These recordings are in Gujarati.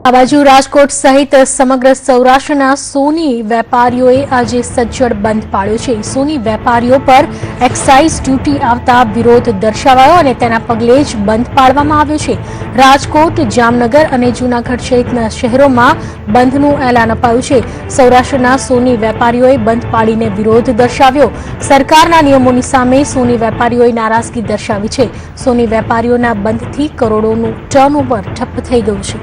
આ બાજુ રાજકોટ સહિત સમગ્ર સૌરાષ્ટ્રના સોની વેપારીઓએ આજે સજ્જડ બંધ પાડ્યો છે। સોની વેપારીઓ પર એક્સાઇઝ ડ્યુટી આવતા વિરોધ દર્શાવાયો અને તેના પગલે જ બંધ પાડવામાં આવ્યો છે। રાજકોટ, જામનગર અને જૂનાગઢ સહિતના શહેરોમાં બંધનું એલાન અપાયું છે। સૌરાષ્ટ્રના સોની વેપારીઓએ બંધ પાડીને વિરોધ દર્શાવ્યો। સરકારના નિયમોની સામે સોની વેપારીઓએ નારાજગી દર્શાવી છે। સોની વેપારીઓના બંધથી કરોડોનું ટર્નઓવર ઠપ થઈ ગયું છે।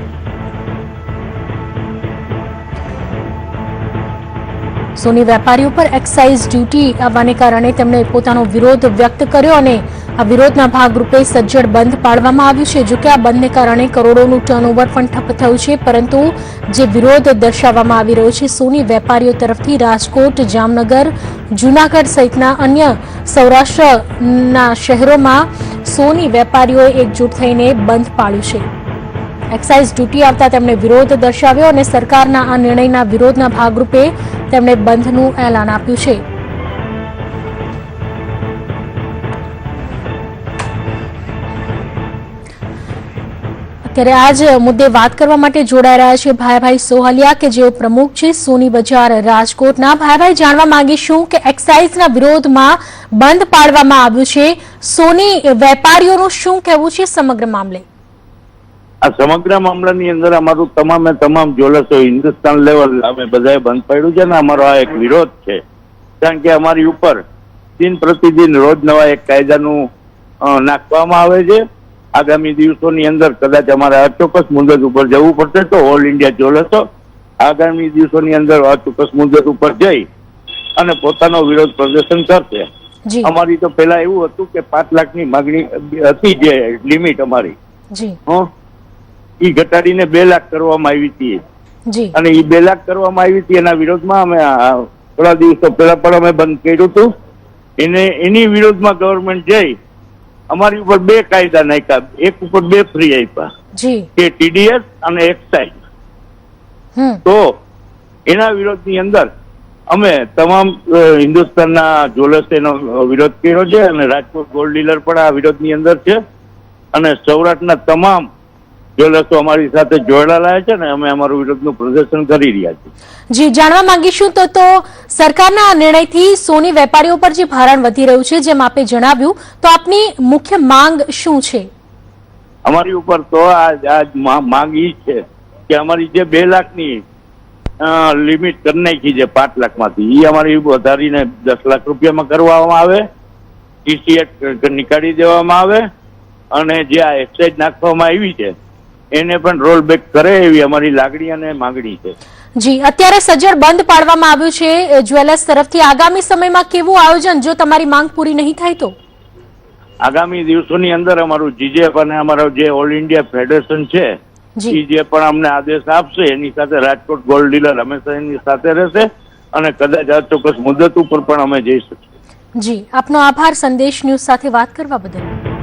સોની વેપારીઓ પર એક્સાઇઝ ડ્યુટી આવવાને કારણે તેમણે પોતાનો વિરોધ વ્યક્ત કર્યો અને આ વિરોધના ભાગરૂપે સજ્જડ બંધ પાડવામાં આવ્યું છે। જોકે આ બંધને કારણે કરોડોનું ટર્નઓવર પણ ઠપ થયું છે, પરંતુ જે વિરોધ દર્શાવવામાં આવી રહ્યો છે સોની વેપારીઓ તરફથી રાજકોટ, જામનગર, જૂનાગઢ સહિતના અન્ય સૌરાષ્ટ્રના શહેરોમાં સોની વેપારીઓએ એકજૂટ થઈને બંધ પાડ્યું છે। એક્સાઇઝ ડ્યુટી આવતા તેમણે વિરોધ દર્શાવ્યો અને સરકારના આ નિર્ણયના વિરોધના ભાગરૂપે તેમણે બંધનું એલાન આપ્યું છે। અત્યારે આ જ મુદ્દે વાત કરવા માટે જોડાઈ રહ્યા છે ભાઈભાઈ સોહલિયા કે જેઓ પ્રમુખ છે સોની બજાર રાજકોટના। ભાઈભાઈ, જાણવા માંગીશું કે એક્સાઇઝના વિરોધમાં બંધ પાડવામાં આવ્યું છે, સોની વેપારીઓનું શું કહેવું છે સમગ્ર મામલે? આ સમગ્ર મામલાની અંદર અમારું તમામ જ્વેલર્સો હિન્દુસ્તાન લેવલ અમે બધાએ બંધ પાડ્યું છે ને અમારો આ એક વિરોધ છે। કારણ કે અમારી ઉપર દિન પ્રતિદિન રોજ નવા એક કાયદાનું નાખવામાં આવે છે। આગામી દિવસોની અંદર કદાચ અમારે અચોક્કસ મુદત ઉપર જવું પડશે તો ઓલ ઇન્ડિયા જ્વેલર્સો આગામી દિવસોની અંદર અચોક્કસ મુદત ઉપર જઈ અને પોતાનો વિરોધ પ્રદર્શન કરશે। અમારી તો પેલા એવું હતું કે 5 લાખની માગણી હતી, જે લિમિટ અમારી ઈ ઘટાડીને 2 લાખ કરવામાં આવી હતી અને ઈ 2 લાખ કરવામાં આવી હતી એના વિરોધમાં અમે થોડા દિવસો પહેલા પણ અમે બંધ કર્યું હતું। એની વિરોધમાં ગવર્મેન્ટ જઈ અમારી ઉપર 2 કાયદા નાખ્યા, એક ઉપર 2 ફ્રી આપ્યા કે ટીડીએસ અને એક્સાઇઝ। તો એના વિરોધની અંદર અમે તમામ હિન્દુસ્તાનના જ્વેલર્સે એનો વિરોધ કર્યો છે અને રાજકોટ ગોલ્ડ ડીલર પણ આ વિરોધની અંદર છે અને સૌરાષ્ટ્રના તમામ જ્વેલર્સો અમારી સાથે જોડાયેલા છે ને અમે અમારું વિરોધનું પ્રદર્શન કરી રહ્યા છીએ। જી, જાણવા માંગીશું તો સરકારના આ નિર્ણયથી સોની વેપારીઓ પર જે ભારણ વધી રહ્યું છે, જેમ આપે જણાવ્યું, તો આપની મુખ્ય માંગ શું છે? અમારી ઉપર તો આ માંગ ઈ છે કે અમારી જે 2 લાખની લિમિટ કરી નાખી છે 5 લાખમાંથી, એ અમારી વધારીને 10 લાખ રૂપિયામાં કરવામાં આવે, ટીસીએટ નીકાળી દેવામાં આવે અને જે આ એક્સાઇઝ નાખવામાં આવી છે એને પણ રોલ બેક કરે એવી અમારી લાગણી અને માંગણી છે। જી, અત્યારે સજ્જડ બંધ પાડવામાં આવ્યું છે જ્વેલર્સ તરફથી। આગામી સમયમાં કેવું આયોજન જો તમારી માંગ પૂરી નહીં થાય તો? આગામી દિવસોની અંદર અમારું જીજેપ અને અમારો જે ઓલ ઇન્ડિયા ફેડરેશન છે એ જે પણ અમને આદેશ આપશે એની સાથે રાજકોટ ગોલ્ડ ડીલર હંમેશા એની સાથે રહેશે અને કદાચ અચોક્કસ મુદત ઉપર પણ અમે જઈ શકીએ। જી, આપનો આભાર સંદેશ ન્યૂઝ સાથે વાત કરવા બદલ।